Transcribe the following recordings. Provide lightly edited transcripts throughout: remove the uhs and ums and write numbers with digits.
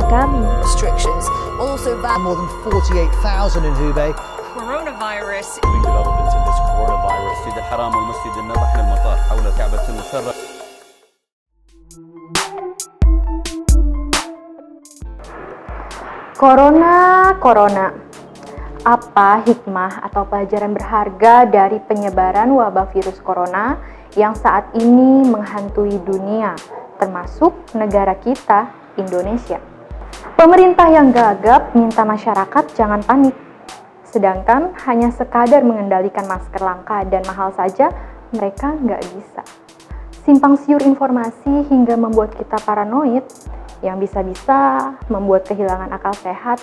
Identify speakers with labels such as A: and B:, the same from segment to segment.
A: kami.
B: Restrictions will also
C: More than 48,000 in Hubei.
B: coronavirus.
D: developments in this coronavirus. المسجد الحرام والمسجد النبح للمطار حول كعبة المشرفة.
A: Corona. Apa hikmah atau pelajaran berharga dari penyebaran wabah virus corona yang saat ini menghantui dunia, termasuk negara kita, Indonesia? Pemerintah yang gagap minta masyarakat jangan panik. Sedangkan hanya sekadar mengendalikan masker langka dan mahal saja, mereka nggak bisa. Simpang siur informasi hingga membuat kita paranoid, yang bisa-bisa membuat kehilangan akal sehat.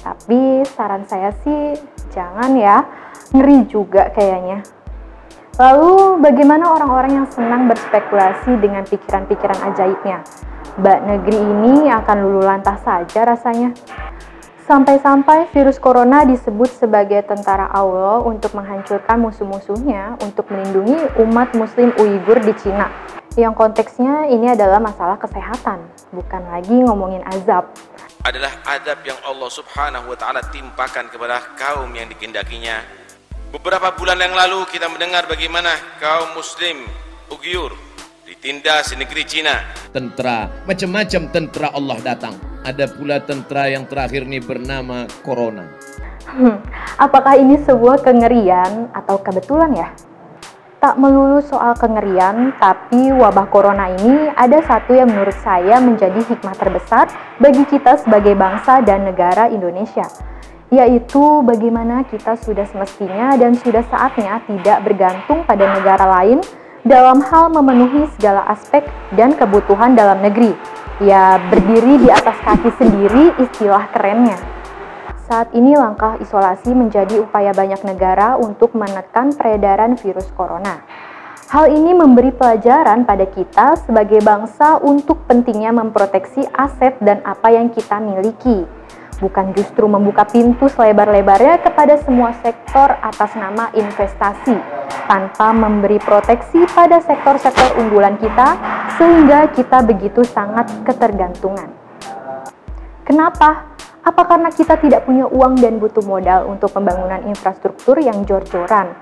A: Tapi saran saya sih, jangan ya, ngeri juga kayaknya. Lalu bagaimana orang-orang yang senang berspekulasi dengan pikiran-pikiran ajaibnya? Mbak negeri ini akan luluh lantas saja rasanya. Sampai-sampai virus corona disebut sebagai tentara Allah untuk menghancurkan musuh-musuhnya untuk melindungi umat muslim Uighur di Cina. Yang konteksnya ini adalah masalah kesehatan, bukan lagi ngomongin azab.
E: Adalah adab yang Allah subhanahu wa ta'ala timpakan kepada kaum yang dikehendakinya. Beberapa bulan yang lalu kita mendengar bagaimana kaum muslim Uighur ditindas di negeri Cina.
F: Tentara, macam-macam tentara Allah datang. Ada pula tentara yang terakhir ini bernama Corona.
A: Apakah ini sebuah kengerian atau kebetulan ya? Tak melulu soal kengerian, tapi wabah corona ini ada satu yang menurut saya menjadi hikmah terbesar bagi kita sebagai bangsa dan negara Indonesia, yaitu bagaimana kita sudah semestinya dan sudah saatnya tidak bergantung pada negara lain dalam hal memenuhi segala aspek dan kebutuhan dalam negeri. Ya, berdiri di atas kaki sendiri istilah kerennya. Saat ini langkah isolasi menjadi upaya banyak negara untuk menekan peredaran virus corona. Hal ini memberi pelajaran pada kita sebagai bangsa untuk pentingnya memproteksi aset dan apa yang kita miliki. Bukan justru membuka pintu selebar-lebarnya kepada semua sektor atas nama investasi, tanpa memberi proteksi pada sektor-sektor unggulan kita, sehingga kita begitu sangat ketergantungan. Kenapa? Apa karena kita tidak punya uang dan butuh modal untuk pembangunan infrastruktur yang jor-joran?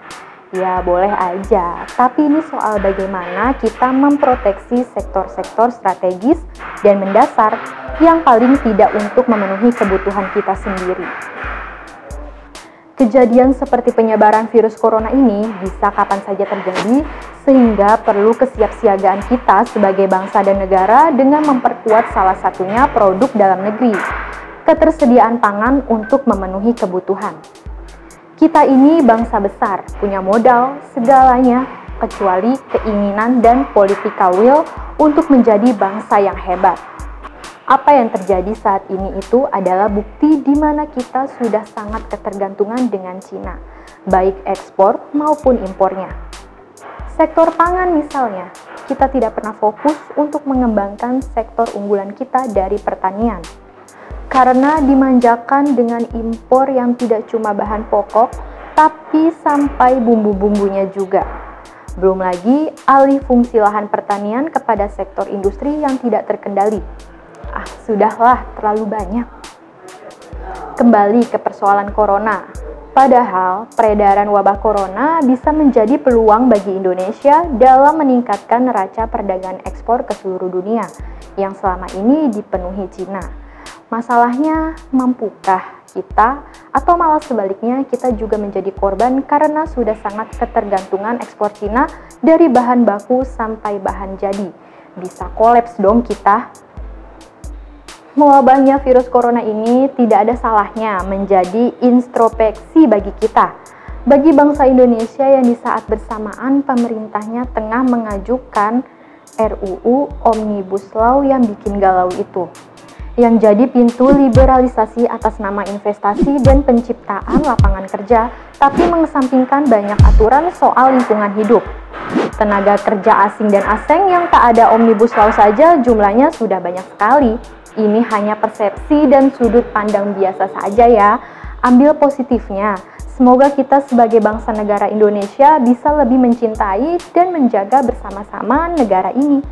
A: Ya boleh aja, tapi ini soal bagaimana kita memproteksi sektor-sektor strategis dan mendasar yang paling tidak untuk memenuhi kebutuhan kita sendiri. Kejadian seperti penyebaran virus corona ini bisa kapan saja terjadi, sehingga perlu kesiapsiagaan kita sebagai bangsa dan negara dengan memperkuat salah satunya produk dalam negeri. Ketersediaan pangan untuk memenuhi kebutuhan. Kita ini bangsa besar, punya modal, segalanya, kecuali keinginan dan political will untuk menjadi bangsa yang hebat. Apa yang terjadi saat ini itu adalah bukti di mana kita sudah sangat ketergantungan dengan Cina, baik ekspor maupun impornya. Sektor pangan misalnya, kita tidak pernah fokus untuk mengembangkan sektor unggulan kita dari pertanian. Karena dimanjakan dengan impor yang tidak cuma bahan pokok, tapi sampai bumbu-bumbunya juga. Belum lagi alih fungsi lahan pertanian kepada sektor industri yang tidak terkendali. Sudahlah, terlalu banyak. Kembali ke persoalan corona. Padahal peredaran wabah corona bisa menjadi peluang bagi Indonesia dalam meningkatkan neraca perdagangan ekspor ke seluruh dunia yang selama ini dipenuhi Cina. Masalahnya, mampukah kita atau malah sebaliknya kita juga menjadi korban karena sudah sangat ketergantungan ekspor Cina dari bahan baku sampai bahan jadi. Bisa kolaps dong kita. Mewabahnya virus corona ini tidak ada salahnya menjadi introspeksi bagi kita. Bagi bangsa Indonesia yang di saat bersamaan pemerintahnya tengah mengajukan RUU Omnibus Law yang bikin galau itu, yang jadi pintu liberalisasi atas nama investasi dan penciptaan lapangan kerja, tapi mengesampingkan banyak aturan soal lingkungan hidup. Tenaga kerja asing dan asing yang tak ada Omnibus Law saja jumlahnya sudah banyak sekali. Ini hanya persepsi dan sudut pandang biasa saja ya. Ambil positifnya. Semoga kita sebagai bangsa negara Indonesia bisa lebih mencintai dan menjaga bersama-sama negara ini.